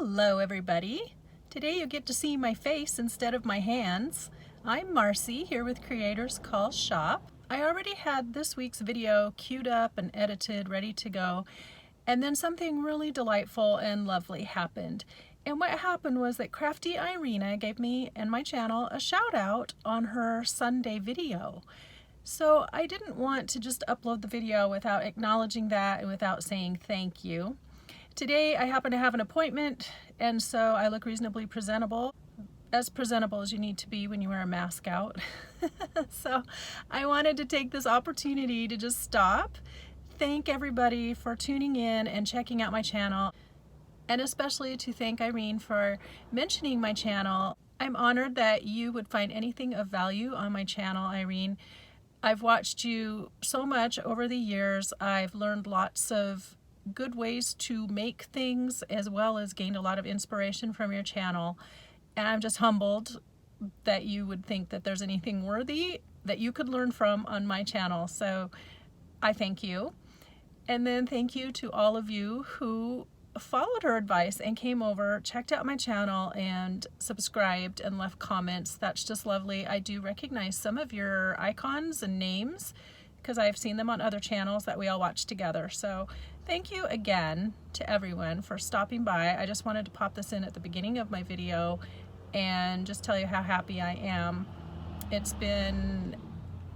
Hello everybody. Today you get to see my face instead of my hands. I'm Marcy here with Creators Call Shop. I already had this week's video queued up and edited, ready to go, and then something really delightful and lovely happened. And what happened was that Crafty Irina gave me and my channel a shout out on her Sunday video. So I didn't want to just upload the video without acknowledging that and without saying thank you. Today I happen to have an appointment, and so I look reasonably presentable as you need to be when you wear a mask out. So I wanted to take this opportunity to just stop, thank everybody for tuning in and checking out my channel, and especially to thank Irene for mentioning my channel. I'm honored that you would find anything of value on my channel, Irene. I've watched you so much over the years. I've learned lots of good ways to make things, as well as gained a lot of inspiration from your channel, and I'm just humbled that you would think that there's anything worthy that you could learn from on my channel. So I thank you, and then thank you to all of you who followed her advice and came over, checked out my channel, and subscribed and left comments. That's just lovely. I do recognize some of your icons and names because I've seen them on other channels that we all watch together. So thank you again to everyone for stopping by. I just wanted to pop this in at the beginning of my video and just tell you how happy I am. It's been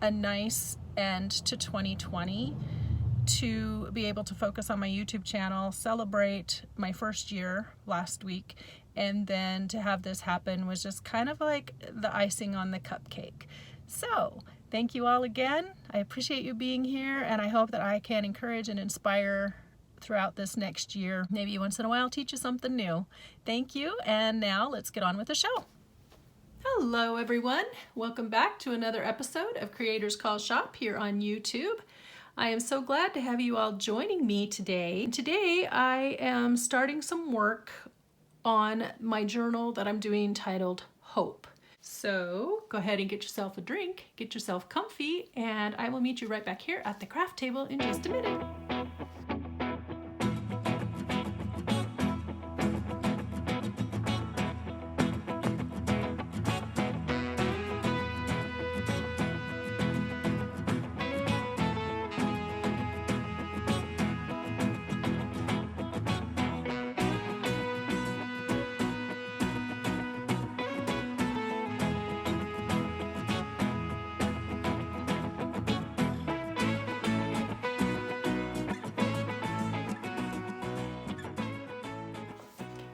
a nice end to 2020 to be able to focus on my YouTube channel, celebrate my first year last week, and then to have this happen was just kind of like the icing on the cupcake. So thank you all again. I appreciate you being here, and I hope that I can encourage and inspire throughout this next year. Maybe once in a while teach you something new. Thank you, and now let's get on with the show. Hello everyone. Welcome back to another episode of Creators Call Shop here on YouTube. I am so glad to have you all joining me today. Today I am starting some work on my journal that I'm doing titled Hope. So go ahead and get yourself a drink, get yourself comfy, and I will meet you right back here at the craft table in just a minute.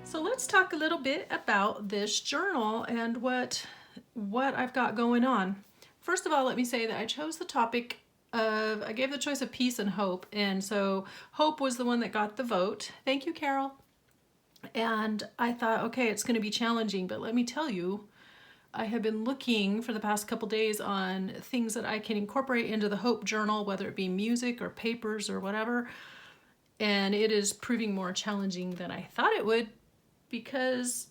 So let's talk a little bit about this journal and what I've got going on. First of all, let me say that I chose the topic of, I gave the choice of peace and hope, and so hope was the one that got the vote. Thank you, Carol. And I thought, okay, it's going to be challenging, but let me tell you, I have been looking for the past couple days on things that I can incorporate into the hope journal, whether it be music or papers or whatever, and it is proving more challenging than I thought it would, because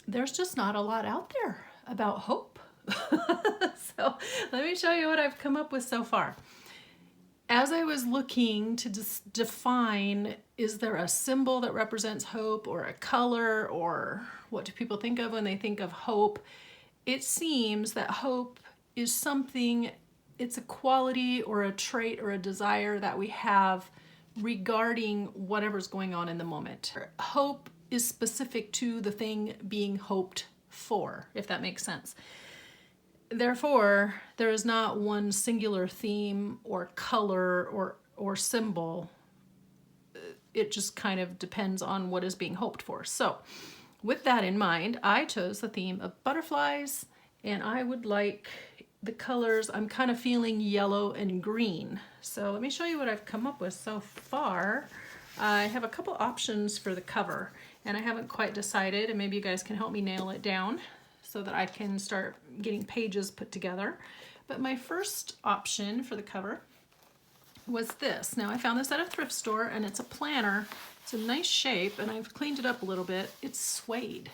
there's just not a lot out there about hope. So let me show you what I've come up with so far. As I was looking to just define, is there a symbol that represents hope, or a color, or what do people think of when they think of hope? It seems that hope is something, it's a quality or a trait or a desire that we have regarding whatever's going on in the moment. Hope is specific to the thing being hoped for, if that makes sense. Therefore, there is not one singular theme or color or symbol. It just kind of depends on what is being hoped for. So with that in mind, I chose the theme of butterflies, and I would like the colors, I'm kind of feeling yellow and green. So let me show you what I've come up with so far. I have a couple options for the cover, and I haven't quite decided, and maybe you guys can help me nail it down so that I can start getting pages put together. But my first option for the cover was this. Now I found this at a thrift store, and it's a planner. It's a nice shape, and I've cleaned it up a little bit. It's suede.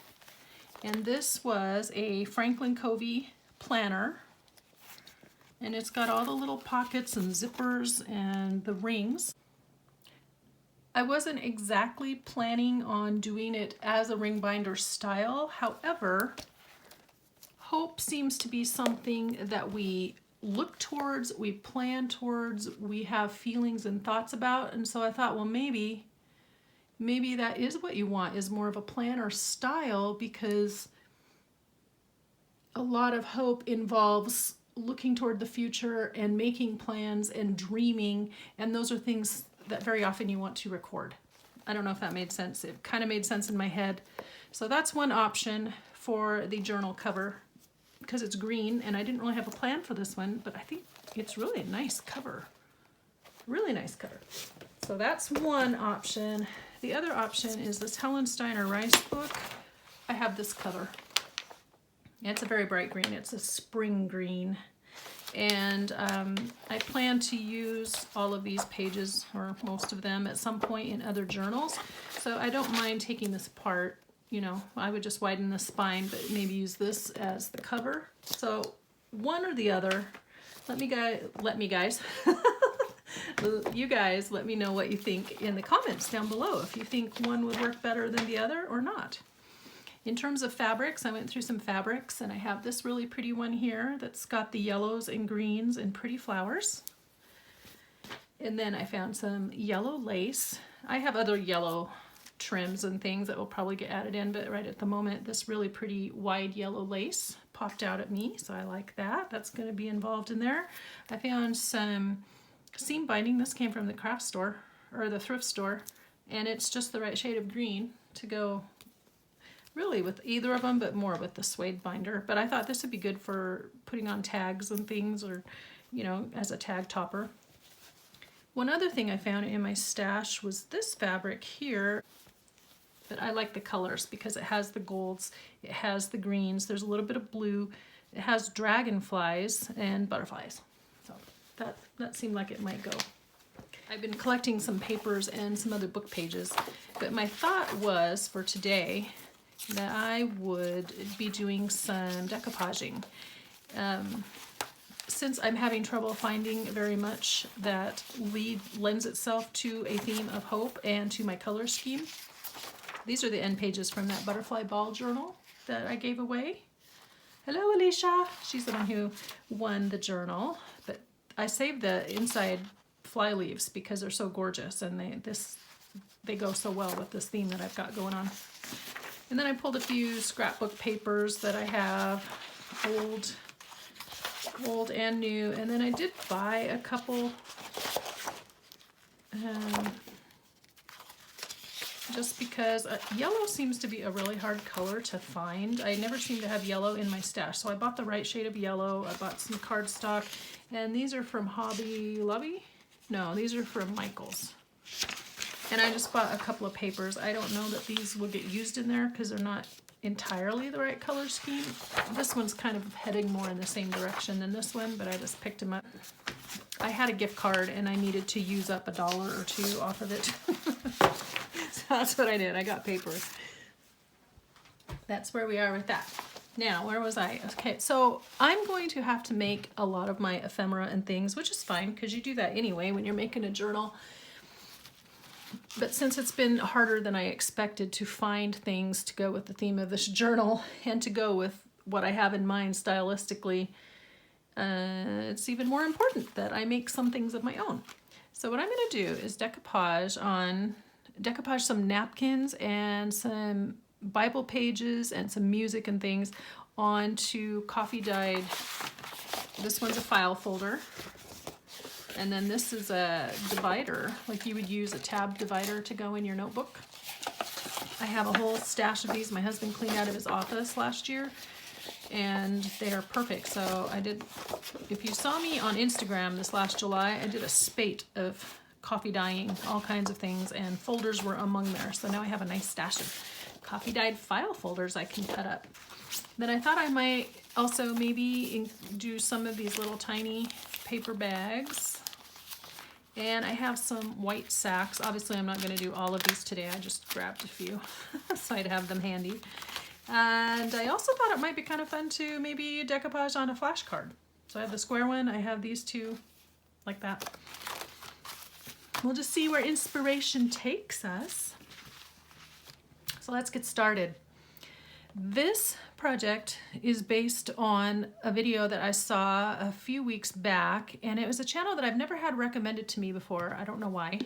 And this was a Franklin Covey planner, and it's got all the little pockets and zippers and the rings. I wasn't exactly planning on doing it as a ring binder style. However, hope seems to be something that we look towards, we plan towards, we have feelings and thoughts about. And so I thought, well, maybe that is what you want, is more of a planner style, because a lot of hope involves looking toward the future and making plans and dreaming. And those are things that very often you want to record. I don't know if that made sense. It kind of made sense in my head. So that's one option for the journal cover, because it's green, and I didn't really have a plan for this one, but I think it's really a nice cover. Really nice cover. So that's one option. The other option is this Helen Steiner Rice book. I have this cover. It's a very bright green. It's a spring green. And I plan to use all of these pages, or most of them, at some point in other journals. So I don't mind taking this apart. You know, I would just widen the spine, but maybe use this as the cover. So one or the other. You guys let me know what you think in the comments down below, if you think one would work better than the other or not. In terms of fabrics, I went through some fabrics, and I have this really pretty one here that's got the yellows and greens and pretty flowers. And then I found some yellow lace. I have other yellow trims and things that will probably get added in, but right at the moment, this really pretty wide yellow lace popped out at me, so I like that. That's going to be involved in there. I found some seam binding. This came from the craft store, or the thrift store, and it's just the right shade of green to go really with either of them, but more with the suede binder. But I thought this would be good for putting on tags and things, or, you know, as a tag topper. One other thing I found in my stash was this fabric here, but I like the colors because it has the golds, it has the greens, there's a little bit of blue, it has dragonflies and butterflies. So that seemed like it might go. I've been collecting some papers and some other book pages, but my thought was for today that I would be doing some decoupaging. Since I'm having trouble finding very much that lends itself to a theme of hope and to my color scheme, these are the end pages from that butterfly ball journal that I gave away. Hello, Alicia. She's the one who won the journal, but I saved the inside fly leaves because they're so gorgeous, and they go so well with this theme that I've got going on. And then I pulled a few scrapbook papers that I have, old and new, and then I did buy a couple just because yellow seems to be a really hard color to find. I never seem to have yellow in my stash, so I bought the right shade of yellow. I bought some cardstock, and these are from Hobby Lobby. No, these are from Michael's. And I just bought a couple of papers. I don't know that these will get used in there because they're not entirely the right color scheme. This one's kind of heading more in the same direction than this one, but I just picked them up. I had a gift card and I needed to use up $1 or $2 off of it. So that's what I did. I got paper. That's where we are with that. Now, where was I? Okay, so I'm going to have to make a lot of my ephemera and things, which is fine because you do that anyway when you're making a journal. But since it's been harder than I expected to find things to go with the theme of this journal and to go with what I have in mind stylistically, it's even more important that I make some things of my own. So what I'm going to do is decoupage some napkins and some Bible pages and some music and things onto coffee dyed. This one's a file folder. And then this is a divider, like you would use a tab divider to go in your notebook. I have a whole stash of these. My husband cleaned out of his office last year, and they are perfect. So if you saw me on Instagram this last July, I did a spate of coffee dyeing, all kinds of things, and folders were among there. So now I have a nice stash of coffee dyed file folders I can cut up. Then I thought I might also maybe do some of these little tiny paper bags. And I have some white sacks. Obviously, I'm not going to do all of these today. I just grabbed a few so I'd have them handy. And I also thought it might be kind of fun to maybe decoupage on a flashcard. So I have the square one. I have these two like that. we'll just see where inspiration takes us. So let's get started. This project is based on a video that I saw a few weeks back, and it was a channel that I've never had recommended to me before. I don't know why.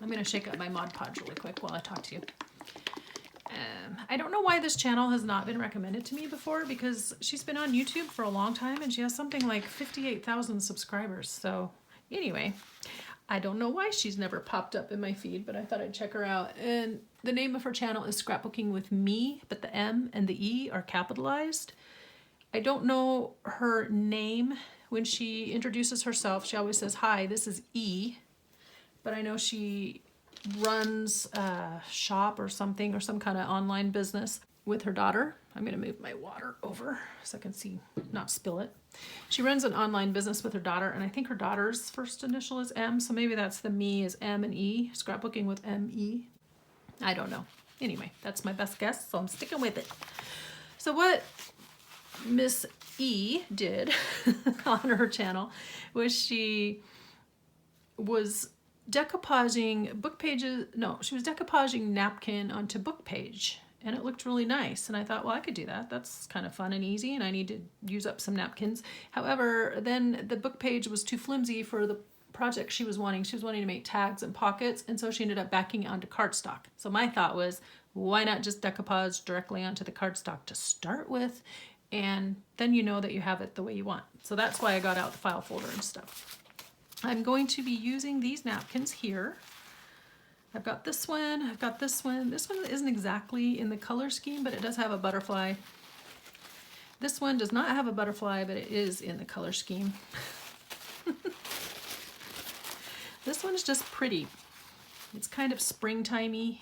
I'm going to shake up my Mod Podge really quick while I talk to you. I don't know why this channel has not been recommended to me before, because she's been on YouTube for a long time and she has something like 58,000 subscribers. So anyway, I don't know why she's never popped up in my feed, but I thought I'd check her out. And the name of her channel is Scrapbooking with Me, but the M and the E are capitalized. I don't know her name. When she introduces herself, she always says, "Hi, this is E," but I know she runs a shop or something, or some kind of online business with her daughter. I'm going to move my water over so I can see, not spill it. She runs an online business with her daughter, and I think her daughter's first initial is M, so maybe that's the Me is M and E, Scrapbooking with M-E. I don't know. Anyway, that's my best guess, so I'm sticking with it. So what Miss E did on her channel was she was decoupaging book pages. No, she was decoupaging napkin onto book page, and it looked really nice. And I thought, well, I could do that. That's kind of fun and easy, and I need to use up some napkins. However, then the book page was too flimsy for the project she was wanting. She was wanting to make tags and pockets, and so she ended up backing it onto cardstock. So my thought was, why not just decoupage directly onto the cardstock to start with, and then you know that you have it the way you want. So that's why I got out the file folder and stuff. I'm going to be using these napkins here. I've got this one, I've got this one. This one isn't exactly in the color scheme, but it does have a butterfly. This one does not have a butterfly, but it is in the color scheme. This one's just pretty. It's kind of springtimey.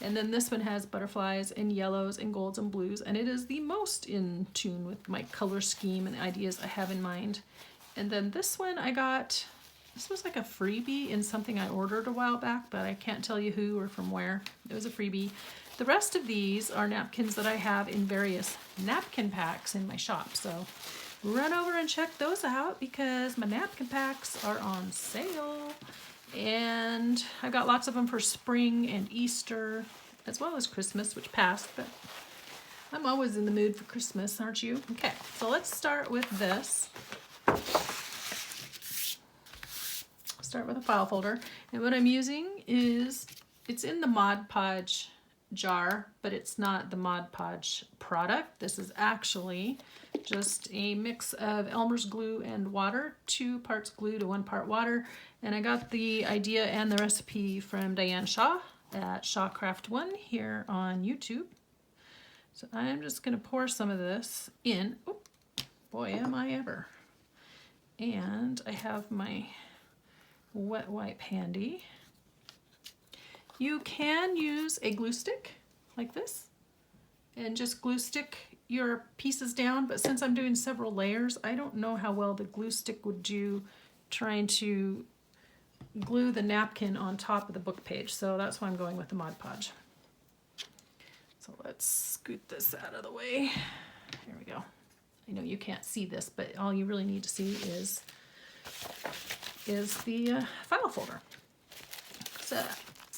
And then this one has butterflies and yellows and golds and blues, and it is the most in tune with my color scheme and the ideas I have in mind. And then this one I got, this was like a freebie in something I ordered a while back, but I can't tell you who or from where. It was a freebie. The rest of these are napkins that I have in various napkin packs in my shop. So run over and check those out, because my napkin packs are on sale. And I've got lots of them for spring and Easter, as well as Christmas, which passed, but I'm always in the mood for Christmas, aren't you? Okay, so let's start with this. Start with a file folder, and what I'm using is, it's in the Mod Podge jar, but it's not the Mod Podge product. This is actually just a mix of Elmer's glue and water, 2 parts glue to 1 part water, and I got the idea and the recipe from Diane Shaw at ShawCraft1 here on YouTube. So I'm just going to pour some of this in. Oh, boy, am I ever. And I have my wet wipe handy. You can use a glue stick like this and just glue stick your pieces down, but since I'm doing several layers, I don't know how well the glue stick would do trying to glue the napkin on top of the book page, so that's why I'm going with the Mod Podge. So let's scoot this out of the way. There we go. I know you can't see this, but all you really need to see is the file folder. So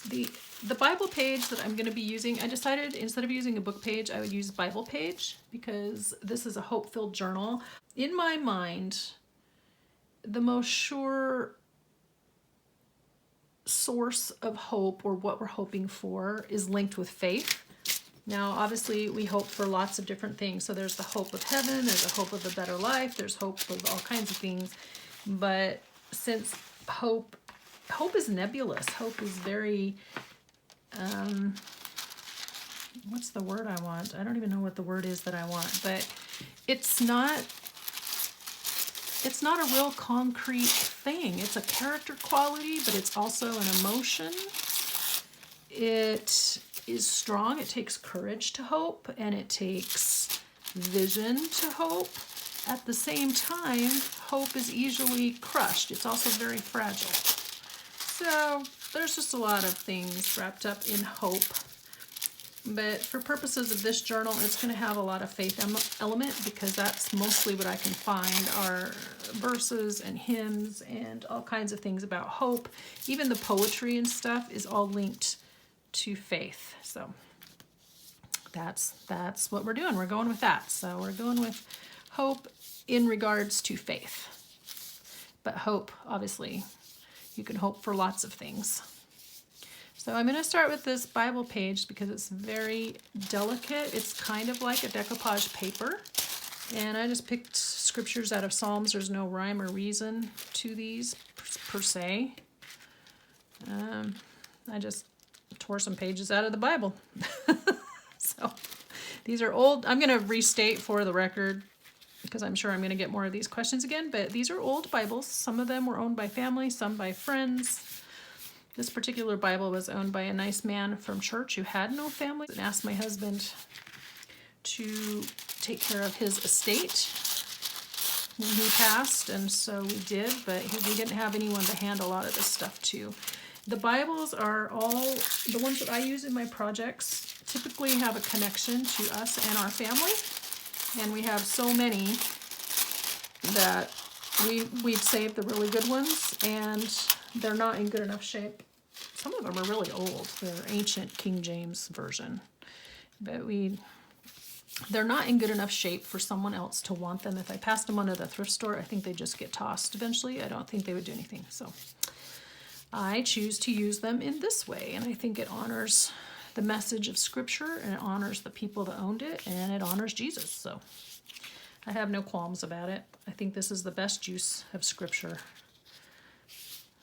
the Bible page that I'm going to be using, I decided instead of using a book page, I would use Bible page, because this is a hope-filled journal. In my mind, the most sure source of hope, or what we're hoping for, is linked with faith. Now, obviously, we hope for lots of different things. So there's the hope of heaven, there's a hope of a better life, there's hope of all kinds of things. But since hope is nebulous, hope is very, what's the word I want? I don't even know what the word is that I want, but it's not a real concrete thing. It's a character quality, but it's also an emotion. It is strong. It takes courage to hope, and it takes vision to hope. At the same time, hope is easily crushed. It's also very fragile. So there's just a lot of things wrapped up in hope. But for purposes of this journal, it's going to have a lot of faith element, because that's mostly what I can find are verses and hymns and all kinds of things about hope. Even the poetry and stuff is all linked to faith. So that's what we're doing. We're going with that. So we're going with hope in regards to faith. But hope, obviously, you can hope for lots of things. So I'm going to start with this Bible page because it's very delicate. It's kind of like a decoupage paper. And I just picked scriptures out of Psalms. There's no rhyme or reason to these per se. I just tore some pages out of the Bible. So these are old. I'm going to restate for the record, because I'm sure I'm going to get more of these questions again. But these are old Bibles. Some of them were owned by family, some by friends. This particular Bible was owned by a nice man from church who had no family and asked my husband to take care of his estate when he passed, and so we did, but we didn't have anyone to handle a lot of this stuff too. The Bibles are all, the ones that I use in my projects typically have a connection to us and our family, and we have so many that we'd save the really good ones, and they're not in good enough shape. Some of them are really old. They're ancient King James version. But they're not in good enough shape for someone else to want them. If I passed them on to the thrift store, I think they'd just get tossed eventually. I don't think they would do anything. So I choose to use them in this way. And I think it honors the message of Scripture, and it honors the people that owned it, and it honors Jesus. So I have no qualms about it. I think this is the best use of Scripture.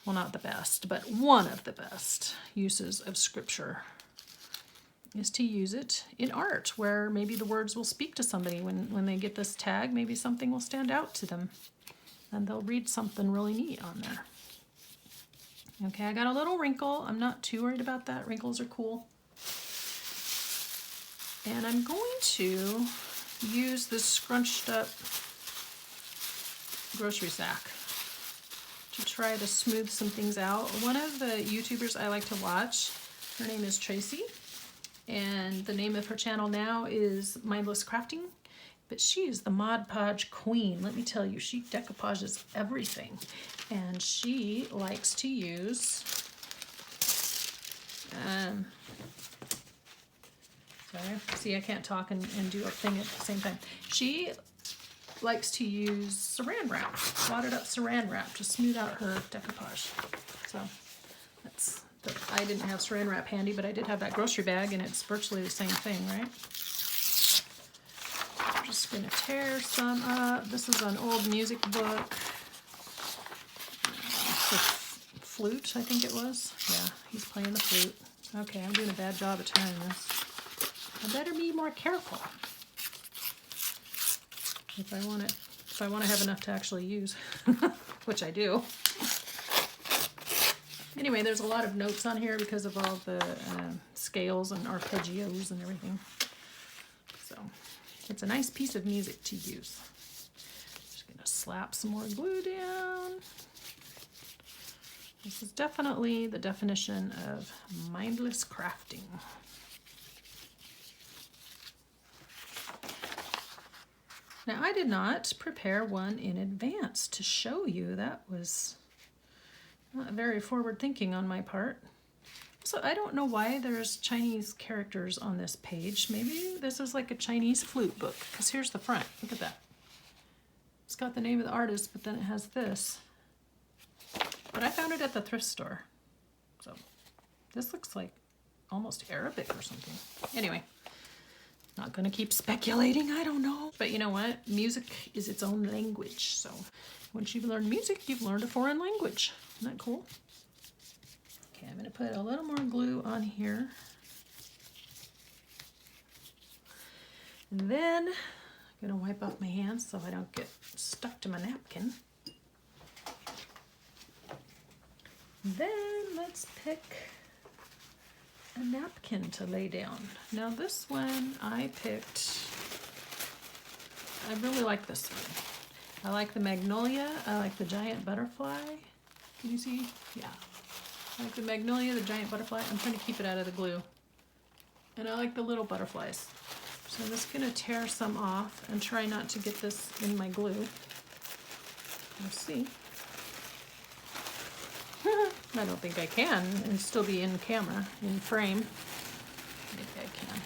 Well, not the best, but one of the best uses of Scripture is to use it in art, where maybe the words will speak to somebody. When they get this tag, maybe something will stand out to them, and they'll read something really neat on there. Okay, I got a little wrinkle. I'm not too worried about that. Wrinkles are cool. And I'm going to use this scrunched up grocery sack to try to smooth some things out. One of the YouTubers I like to watch, her name is Tracy, and the name of her channel now is Mindless Crafting, but she is the Mod Podge queen. Let me tell you, she decoupages everything, and she likes to use, sorry, see I can't talk and do a thing at the same time. She likes to use saran wrap, wadded up saran wrap to smooth out her decoupage. So I didn't have saran wrap handy, but I did have that grocery bag, and it's virtually the same thing, right? I'm just going to tear some up. This is an old music book. The flute, I think it was. Yeah, he's playing the flute. Okay, I'm doing a bad job of tearing this. I better be more careful if I want to have enough to actually use, which I do. Anyway, there's a lot of notes on here because of all the scales and arpeggios and everything. So it's a nice piece of music to use. Just gonna slap some more glue down. This is definitely the definition of mindless crafting. Now, I did not prepare one in advance to show you. That was not very forward thinking on my part. So I don't know why there's Chinese characters on this page. Maybe this is like a Chinese flute book, because here's the front. Look at that. It's got the name of the artist, but then it has this. But I found it at the thrift store. So this looks like almost Arabic or something. Anyway. Not going to keep speculating, I don't know. But you know what? Music is its own language. So once you've learned music, you've learned a foreign language. Isn't that cool? Okay, I'm going to put a little more glue on here. And then I'm going to wipe off my hands so I don't get stuck to my napkin. Then let's pick a napkin to lay down. Now this one I picked, I really like this one. I like the magnolia, I like the giant butterfly. Can you see? Yeah. I like the magnolia, the giant butterfly. I'm trying to keep it out of the glue. And I like the little butterflies. So I'm just going to tear some off and try not to get this in my glue. We'll see. I don't think I can and still be in camera, in frame. Maybe I can.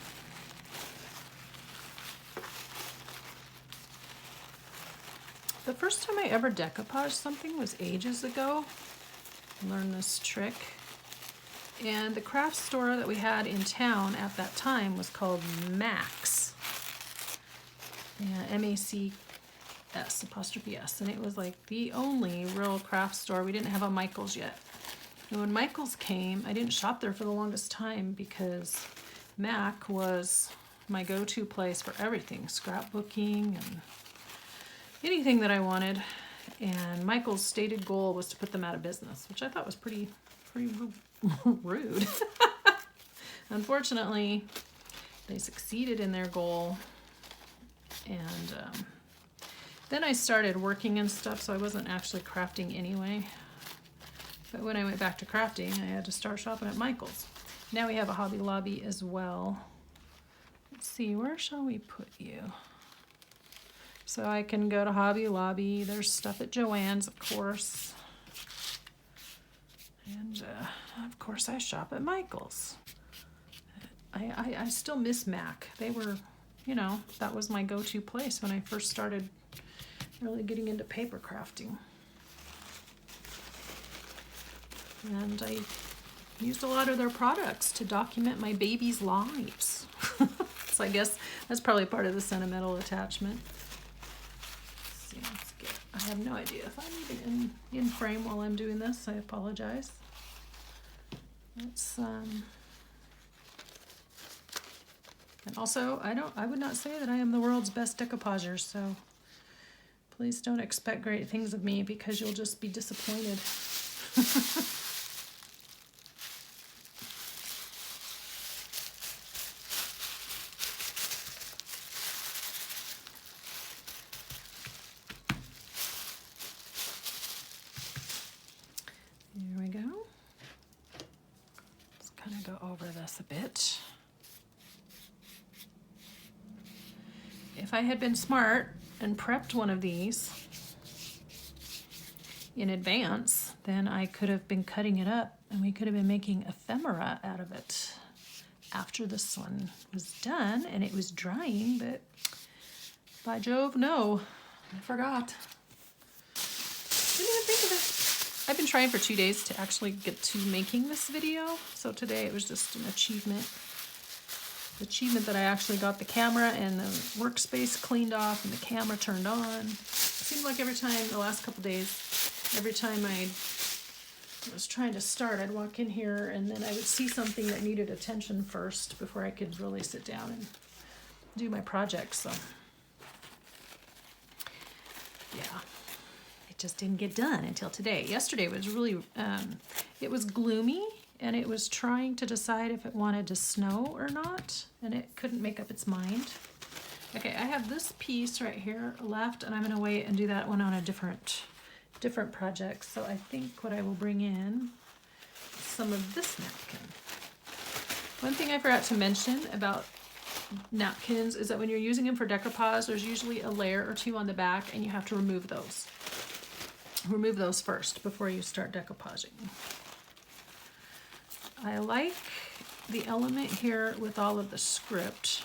The first time I ever decoupaged something was ages ago. I learned this trick. And the craft store that we had in town at that time was called Max. Yeah, M-A-C-S, apostrophe S. And it was like the only real craft store. We didn't have a Michael's yet. And when Michael's came, I didn't shop there for the longest time because Mac was my go-to place for everything. Scrapbooking and anything that I wanted. And Michael's stated goal was to put them out of business, which I thought was pretty rude. Unfortunately, they succeeded in their goal, and then I started working and stuff, so I wasn't actually crafting anyway. But when I went back to crafting, I had to start shopping at Michael's. Now we have a Hobby Lobby as well. Let's see, where shall we put you? So I can go to Hobby Lobby. There's stuff at Joann's, of course. And of course I shop at Michael's. I still miss Mac. They were, you know, that was my go-to place when I first started really getting into paper crafting. And I used a lot of their products to document my baby's lives. So I guess that's probably part of the sentimental attachment. Let's see, let's get, I have no idea if I'm even in frame while I'm doing this. I apologize. Let's and also I would not say that I am the world's best decoupager, so please don't expect great things of me because you'll just be disappointed. Here we go. Let's kind of go over this a bit. If I had been smart and prepped one of these in advance, then I could have been cutting it up and we could have been making ephemera out of it after this one was done and it was drying, but by Jove, no, I forgot. Didn't even think of it. I've been trying for 2 days to actually get to making this video, so today it was just an achievement. The achievement that I actually got the camera and the workspace cleaned off and the camera turned on. It seemed like every time, the last couple days, every time I was trying to start, I'd walk in here and then I would see something that needed attention first before I could really sit down and do my project. So, yeah, it just didn't get done until today. Yesterday was really, it was gloomy. And it was trying to decide if it wanted to snow or not, and it couldn't make up its mind. Okay, I have this piece right here left, and I'm gonna wait and do that one on a different project. So I think what I will bring in is some of this napkin. One thing I forgot to mention about napkins is that when you're using them for decoupage, there's usually a layer or two on the back, and you have to remove those. Remove those first before you start decoupaging. I like the element here with all of the script.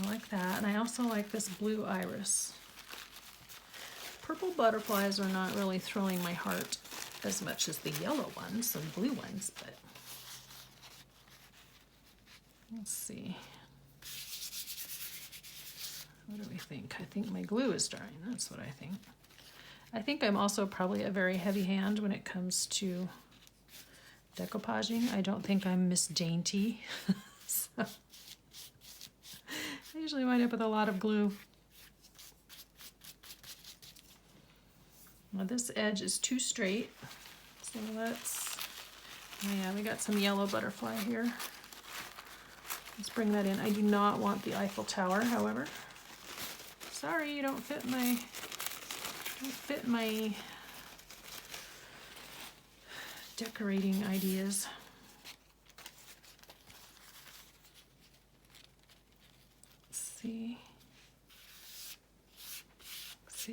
I like that, and I also like this blue iris. Purple butterflies are not really thrilling my heart as much as the yellow ones and blue ones, but let's see. What do we think? I think my glue is drying, that's what I think. I think I'm also probably a very heavy hand when it comes to decoupaging. I don't think I'm Miss Dainty. So I usually wind up with a lot of glue. Now this edge is too straight, so let's, oh yeah, we got some yellow butterfly here. Let's bring that in. I do not want the Eiffel Tower, however. Sorry, you don't fit my decorating ideas. see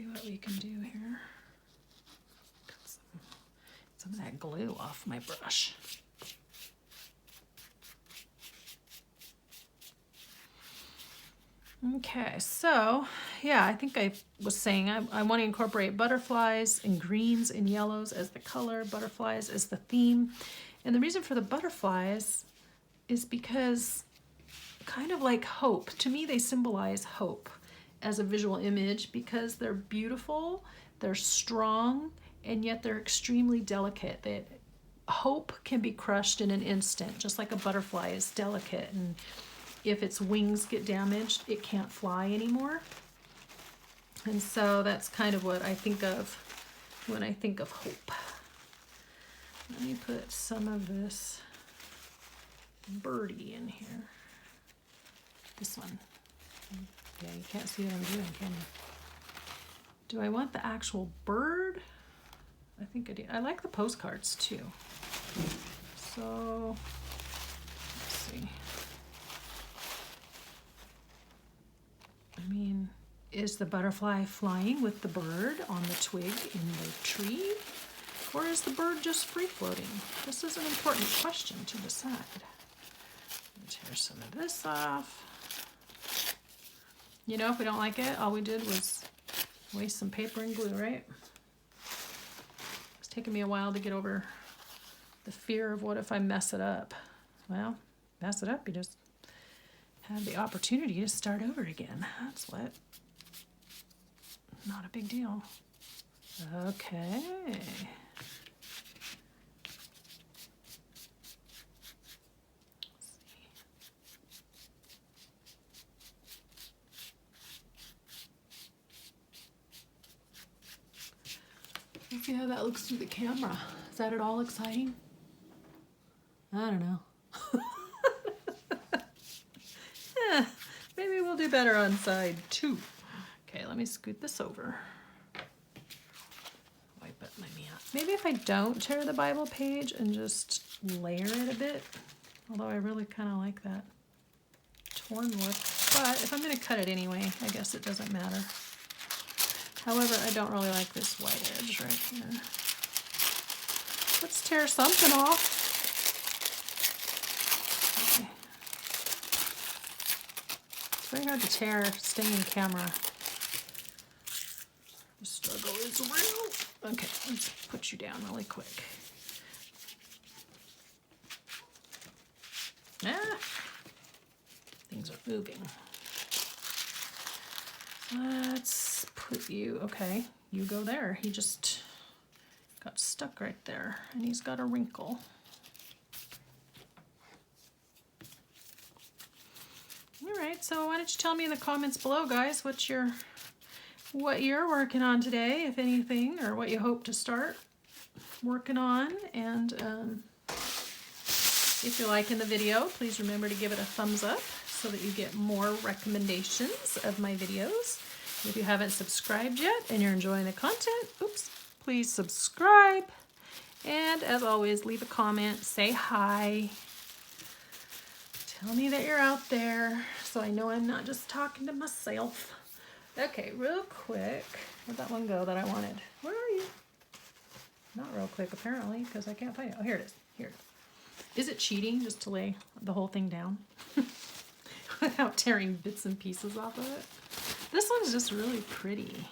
what we can do here. Got some of that glue off my brush. Okay, so yeah, I think I was saying I want to incorporate butterflies and greens and yellows as the color, butterflies as the theme. And the reason for the butterflies is because kind of like hope. To me, they symbolize hope as a visual image because they're beautiful, they're strong, and yet they're extremely delicate. Hope can be crushed in an instant, just like a butterfly is delicate, and if its wings get damaged, it can't fly anymore. And so that's kind of what I think of when I think of hope. Let me put some of this birdie in here. This one. Yeah, you can't see what I'm doing, can you? Do I want the actual bird? I think I do. I like the postcards too. So, let's see. I mean, is the butterfly flying with the bird on the twig in the tree? Or is the bird just free floating? This is an important question to decide. Let's tear some of this off. You know, if we don't like it, all we did was waste some paper and glue, right? It's taken me a while to get over the fear of what if I mess it up. Well, mess it up, you just have the opportunity to start over again. That's what. Not a big deal. Okay. Let's see how that looks through the camera. Is that at all exciting? I don't know. Maybe we'll do better on side 2. Okay, let me scoot this over. Wipe up my meat. Maybe if I don't tear the Bible page and just layer it a bit, although I really kind of like that torn look. But if I'm going to cut it anyway, I guess it doesn't matter. However, I don't really like this white edge right here. Let's tear something off. Okay. It's very hard to tear staying in camera. The struggle is real. Okay, let's put you down really quick. Ah, things are moving. Let's put you, okay, you go there. He just got stuck right there, and he's got a wrinkle. All right, so why don't you tell me in the comments below, guys, what you're working on today, if anything, or what you hope to start working on. And if you're liking the video, please remember to give it a thumbs up so that you get more recommendations of my videos. If you haven't subscribed yet and you're enjoying the content, please subscribe. And as always, leave a comment, say hi. Tell me that you're out there so I know I'm not just talking to myself. Okay, real quick. Where'd that one go that I wanted? Where are you? Not real quick, apparently, because I can't find it. Oh, here it is. Here it is. Is it cheating just to lay the whole thing down without tearing bits and pieces off of it? This one's just really pretty.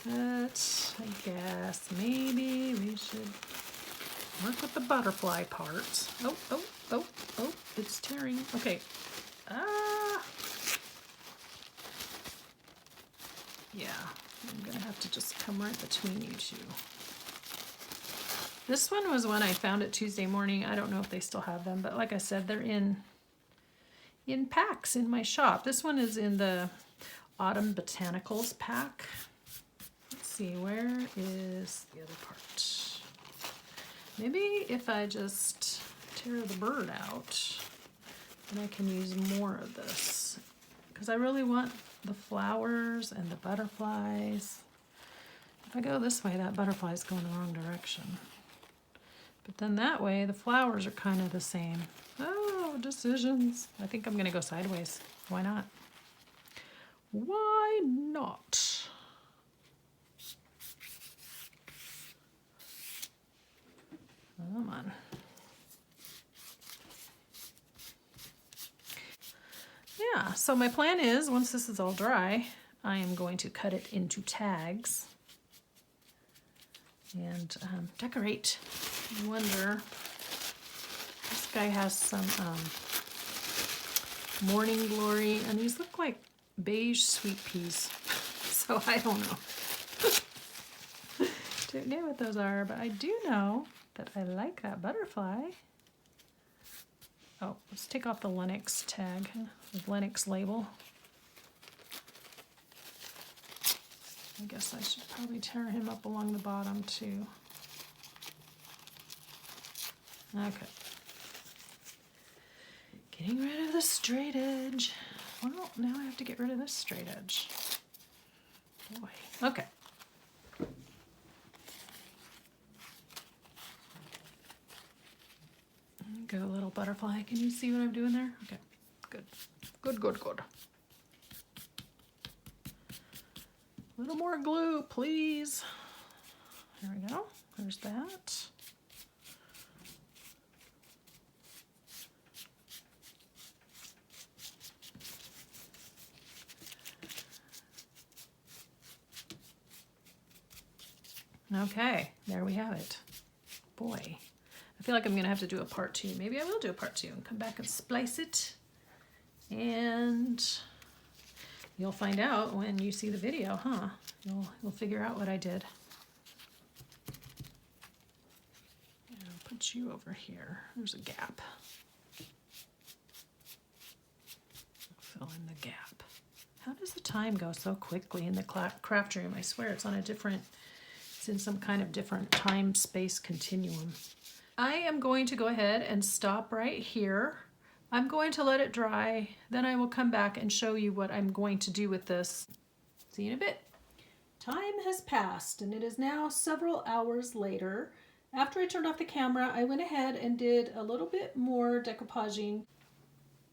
But I guess maybe we should work with the butterfly parts. Oh, it's tearing. Okay. Yeah, I'm gonna have to just come right between you two. This one was one I found it Tuesday morning. I don't know if they still have them, but like I said, they're in packs in my shop. This one is in the Autumn Botanicals pack. Let's see, where is the other part? Maybe if I just tear the bird out, then I can use more of this. Because I really want the flowers and the butterflies. If I go this way, that butterfly's going the wrong direction. But then that way, the flowers are kind of the same. Oh, decisions. I think I'm going to go sideways. Why not? Why not? Come on. Yeah, so my plan is, once this is all dry, I am going to cut it into tags and decorate. I wonder, this guy has some morning glory, and these look like beige sweet peas, so I don't know. Don't know what those are, but I do know that I like that butterfly. Oh, let's take off the Lennox tag, the Lennox label. I guess I should probably tear him up along the bottom too. Okay. Getting rid of the straight edge. Well, now I have to get rid of this straight edge. Boy. Okay. Go, little butterfly. Can you see what I'm doing there? Okay, good. Good, good, good. A little more glue, please. There we go. There's that. Okay, there we have it. Boy. I feel like I'm gonna have to do a part 2. Maybe I will do a part 2 and come back and splice it. And you'll find out when you see the video, huh? You'll figure out what I did. And I'll put you over here. There's a gap. Fill in the gap. How does the time go so quickly in the craft room? I swear it's on a different, it's in some kind of different time-space continuum. I am going to go ahead and stop right here. I'm going to let it dry, then I will come back and show you what I'm going to do with this. See you in a bit. Time has passed and it is now several hours later. After I turned off the camera, I went ahead and did a little bit more decoupaging.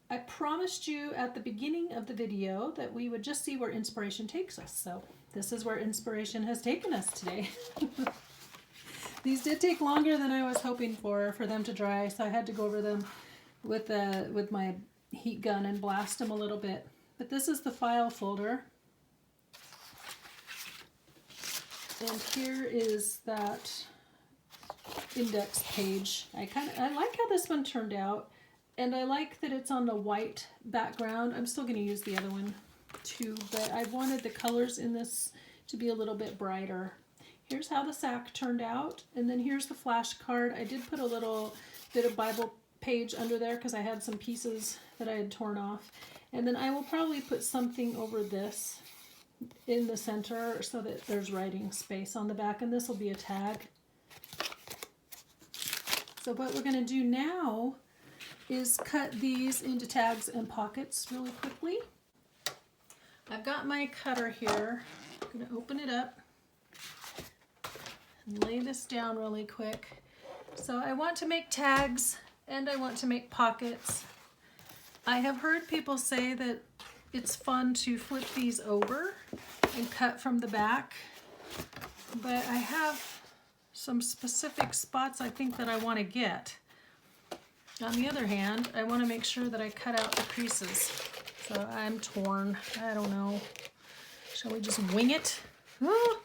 I promised you at the beginning of the video that we would just see where inspiration takes us. So this is where inspiration has taken us today. These did take longer than I was hoping for them to dry, so I had to go over them with my heat gun and blast them a little bit. But this is the file folder. And here is that index page. I like how this one turned out, and I like that it's on the white background. I'm still going to use the other one too, but I wanted the colors in this to be a little bit brighter. Here's how the sack turned out, and then here's the flashcard. I did put a little bit of Bible page under there because I had some pieces that I had torn off. And then I will probably put something over this in the center so that there's writing space on the back, and this will be a tag. So what we're going to do now is cut these into tags and pockets really quickly. I've got my cutter here. I'm going to open it up and lay this down really quick. So I want to make tags and I want to make pockets. I have heard people say that it's fun to flip these over and cut from the back, but I have some specific spots I think that I want to get. On the other hand, I want to make sure that I cut out the creases. So I'm torn. I don't know. Shall we just wing it? Ah!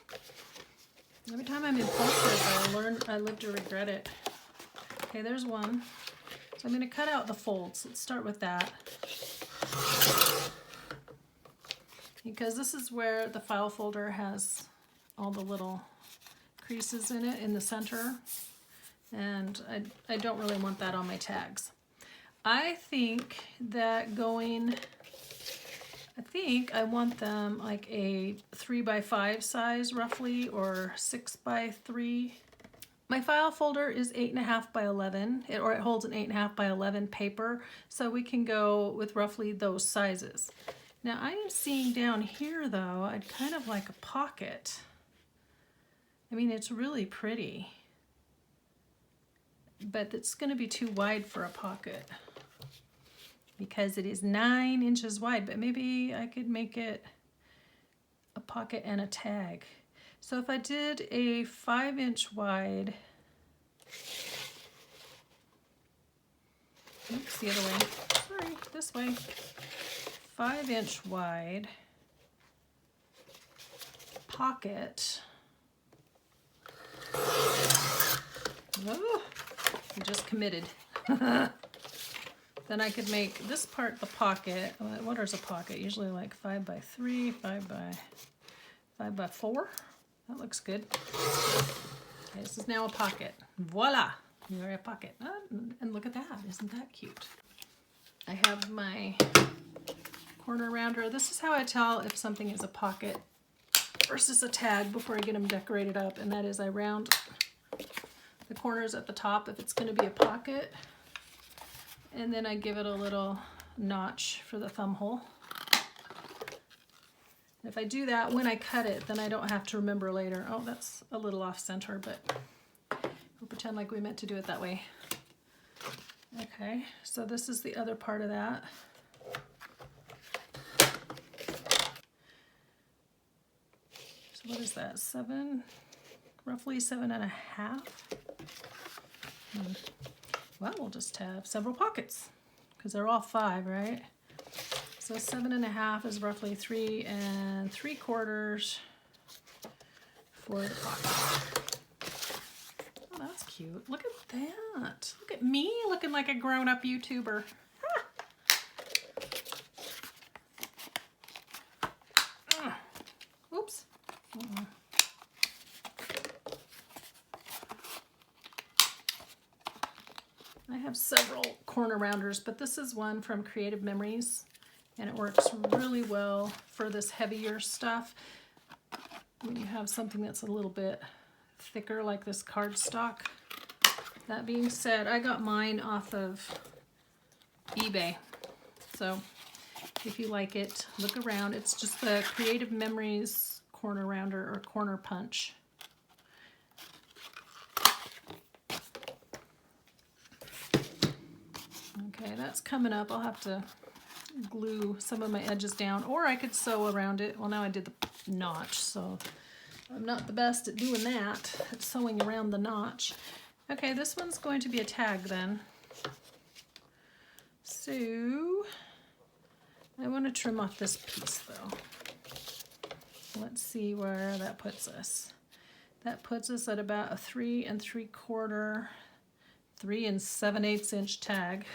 Every time I'm impulsive, I live to regret it. Okay, there's one. So I'm going to cut out the folds. Let's start with that. Because this is where the file folder has all the little creases in it in the center. And I don't really want that on my tags. I think that I want them like a 3x5 size roughly, or 6x3. My file folder is 8.5 by 11, or it holds an 8.5 by 11 paper, so we can go with roughly those sizes. Now I am seeing down here though, I'd kind of like a pocket. I mean, it's really pretty, but it's going to be too wide for a pocket because it is 9 inches wide, but maybe I could make it a pocket and a tag. So if I did a 5-inch wide, oops, the other way, sorry, this way, 5-inch wide pocket. Oh, I just committed. Then I could make this part the pocket. What is a pocket? Usually like 5 by 3, 5 by 4. That looks good. Okay, this is now a pocket. Voila! You're a pocket. And look at that. Isn't that cute? I have my corner rounder. This is how I tell if something is a pocket versus a tag before I get them decorated up, and that is I round the corners at the top if it's going to be a pocket, and then I give it a little notch for the thumb hole. If I do that when I cut it, then I don't have to remember later, oh, that's a little off center, but we'll pretend like we meant to do it that way. Okay, so this is the other part of that. So what is that, 7? Roughly 7.5. Well, we'll just have several pockets because they're all 5, right? So 7.5 is roughly 3 3/4 for the pocket. Oh, that's cute. Look at that. Look at me looking like a grown-up YouTuber. Oops. I have several corner rounders, but this is one from Creative Memories, and it works really well for this heavier stuff. When you have something that's a little bit thicker, like this cardstock. That being said, I got mine off of eBay. So if you like it, look around. It's just the Creative Memories corner rounder or corner punch. Okay, that's coming up. I'll have to glue some of my edges down, or I could sew around it. Well, now I did the notch, so I'm not the best at doing that, at sewing around the notch. Okay, this one's going to be a tag then. So I want to trim off this piece though. Let's see where that puts us. That puts us at about a 3 3/4, 3 7/8 inch tag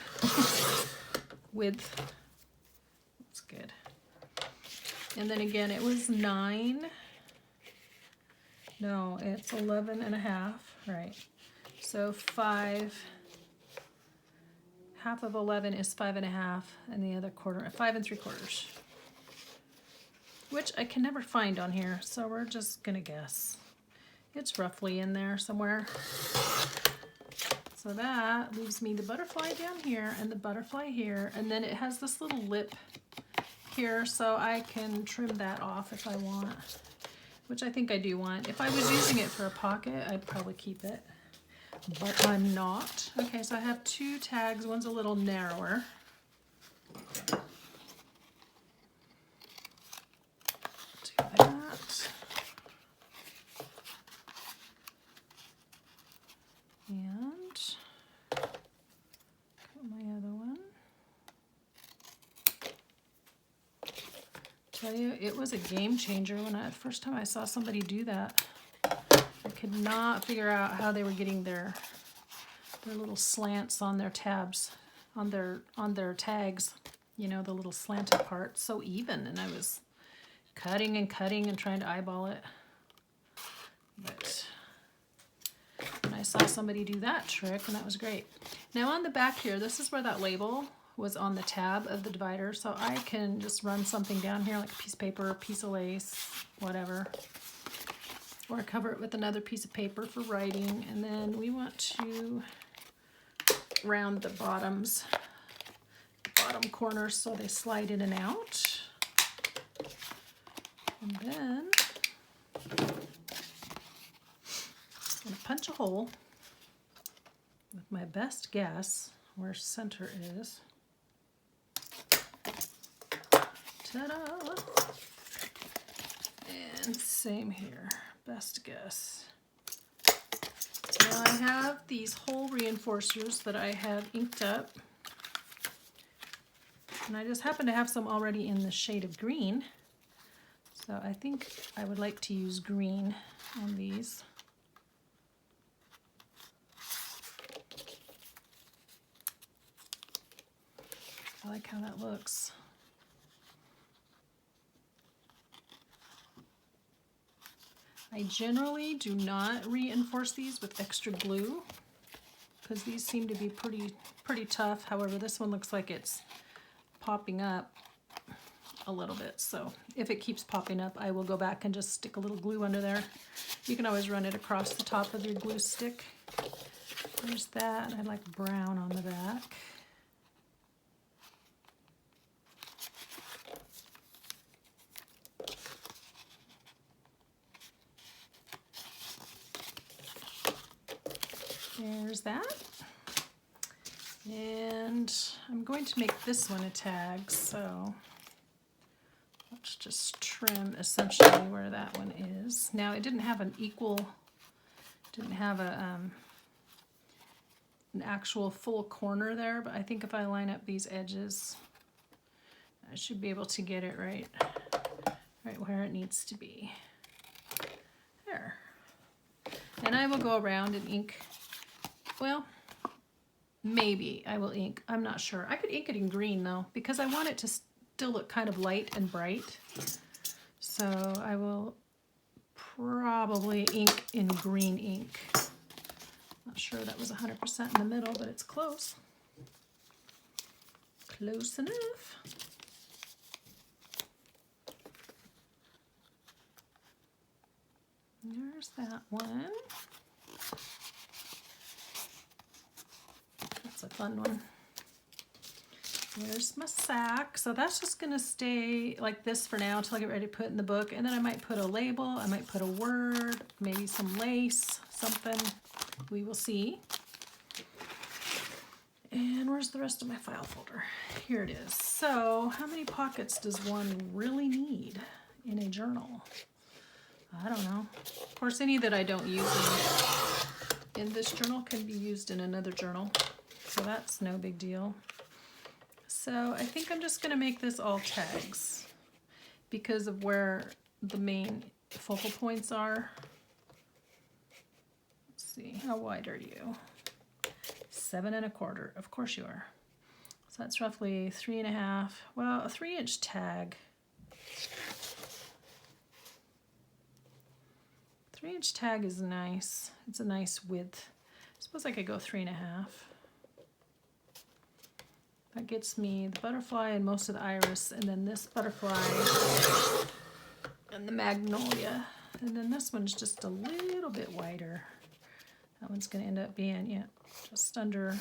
width. That's good. And then again, it was 9. No, it's 11.5, right? So 5, half of 11 is 5.5, and the other quarter, 5 3/4, which I can never find on here, so we're just gonna guess. It's roughly in there somewhere. So that leaves me the butterfly down here and the butterfly here, and then it has this little lip here, so I can trim that off if I want, which I think I do want. If I was using it for a pocket, I'd probably keep it, but I'm not. Okay, so I have 2 tags. One's a little narrower. Do that. And cut my other one. Tell you, it was a game changer when the first time I saw somebody do that. I could not figure out how they were getting their little slants on their tabs, on their tags. You know, the little slanted part, so even, and I was cutting and cutting and trying to eyeball it. But when I saw somebody do that trick, and that was great. Now on the back here, this is where that label was on the tab of the divider, so I can just run something down here like a piece of paper, a piece of lace, whatever, or cover it with another piece of paper for writing. And then we want to round the bottom corners so they slide in and out. And then I'm going to punch a hole with my best guess where center is. Ta-da! And same here, best guess. Now I have these hole reinforcers that I have inked up. And I just happen to have some already in the shade of green. So I think I would like to use green on these. I like how that looks. I generally do not reinforce these with extra glue because these seem to be pretty tough. However, this one looks like it's popping up a little bit. So if it keeps popping up, I will go back and just stick a little glue under there. You can always run it across the top of your glue stick. There's that. I like brown on the back. There's that. And I'm going to make this one a tag, so let's just trim essentially where that one is. Now it didn't have an actual full corner there, but I think if I line up these edges, I should be able to get it right where it needs to be. There. And I will go around and ink. Well, maybe I will ink. I'm not sure. I could ink it in green though, because I want it to still look kind of light and bright. So I will probably ink in green ink. Not sure that was 100% in the middle, but it's close. Close enough. There's that one. That's a fun one. There's my sack. So that's just going to stay like this for now until I get ready to put in the book. And then I might put a label. I might put a word, maybe some lace, something. We will see. And where's the rest of my file folder? Here it is. So how many pockets does one really need in a journal? I don't know. Of course, any that I don't use in this journal can be used in another journal. So that's no big deal. So I think I'm just going to make this all tags because of where the main focal points are. Let's see, how wide are you? 7 1/4. Of course you are. So that's roughly 3 1/2. Well, a 3-inch tag. 3-inch tag is nice. It's a nice width. I suppose I could go 3 1/2. That gets me the butterfly and most of the iris, and then this butterfly and the magnolia. And then this one's just a little bit wider. That one's going to end up being, yeah, just under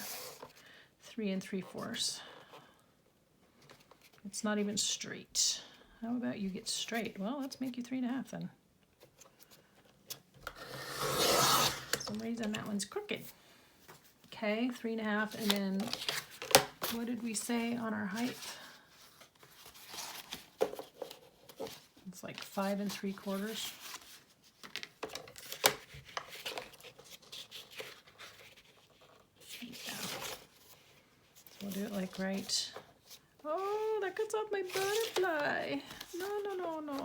3 3/4. It's not even straight. How about you get straight? Well, let's make you 3 1/2 then. For some reason that one's crooked. Okay, 3 1/2, and then what did we say on our height? It's like 5 3/4. Yeah. So we'll do it like right. Oh, that cuts off my butterfly. No, no, no, no.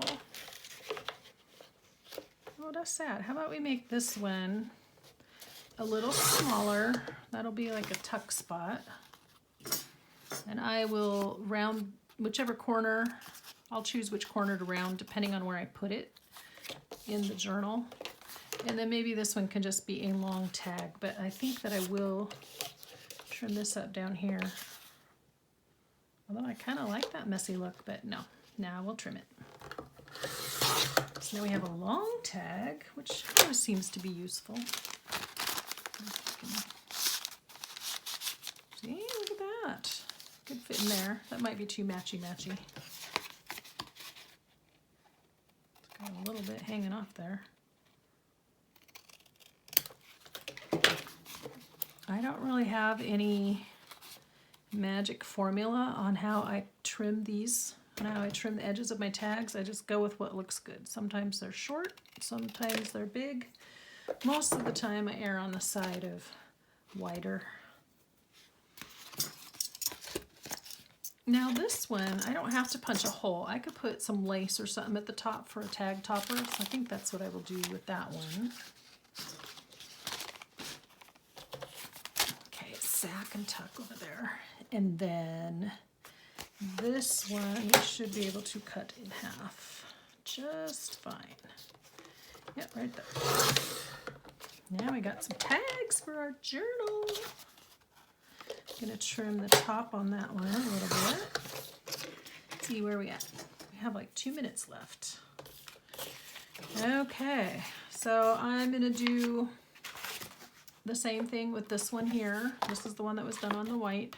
Oh, that's sad. How about we make this one a little smaller? That'll be like a tuck spot. And I will round whichever corner. I'll choose which corner to round depending on where I put it in the journal. And then maybe this one can just be a long tag, but I think that I will trim this up down here. Although I kind of like that messy look, but no, now we'll trim it. So now we have a long tag, which always seems to be useful. See, look at that. Good fit in there. That might be too matchy-matchy. It's got a little bit hanging off there. I don't really have any magic formula on how I trim these Now I trim the edges of my tags. I just go with what looks good. Sometimes they're short, sometimes they're big. Most of the time I err on the side of wider. Now this one, I don't have to punch a hole. I could put some lace or something at the top for a tag topper, so I think that's what I will do with that one. Okay, sack and tuck over there. And then this one we should be able to cut in half just fine. Yep, right there. Now we got some tags for our journal. I'm gonna trim the top on that one a little bit. Let's see where we at. We have like 2 minutes left. Okay, so I'm gonna do the same thing with this one here. This is the one that was done on the white,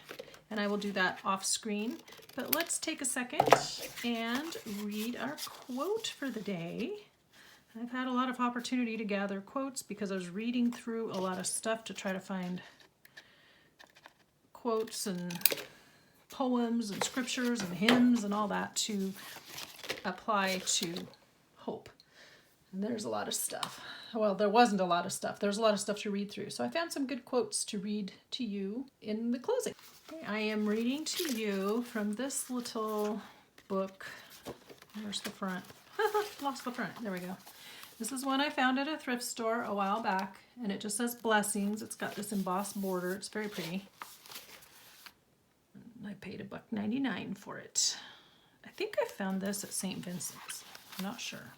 and I will do that off screen. But let's take a second and read our quote for the day. I've had a lot of opportunity to gather quotes because I was reading through a lot of stuff to try to find quotes and poems and scriptures and hymns and all that to apply to hope. And there's a lot of stuff. Well, there wasn't a lot of stuff. There's a lot of stuff to read through. So I found some good quotes to read to you in the closing. Okay, I am reading to you from this little book. Where's the front? Lost the front. There we go. This is one I found at a thrift store a while back, and it just says blessings. It's got this embossed border. It's very pretty. I paid $1.99 for it. I think I found this at St. Vincent's. I'm not sure.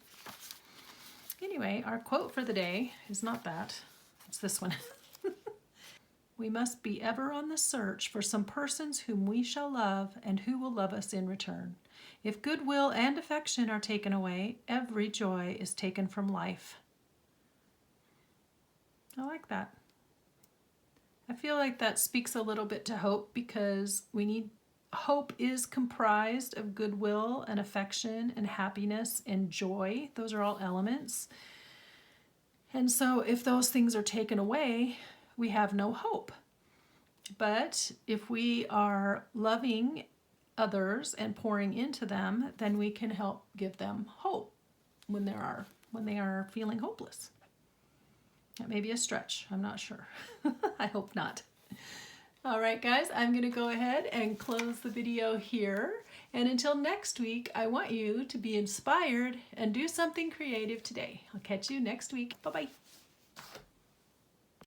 Anyway, our quote for the day is not that. It's this one. We must be ever on the search for some persons whom we shall love and who will love us in return. If goodwill and affection are taken away, every joy is taken from life. I like that. I feel like that speaks a little bit to hope, because hope is comprised of goodwill and affection and happiness and joy. Those are all elements. And so if those things are taken away, we have no hope. But if we are loving others and pouring into them, then we can help give them hope when they are feeling hopeless. That may be a stretch. I'm not sure. I hope not. All right, guys, I'm going to go ahead and close the video here. And until next week, I want you to be inspired and do something creative today. I'll catch you next week. Bye-bye.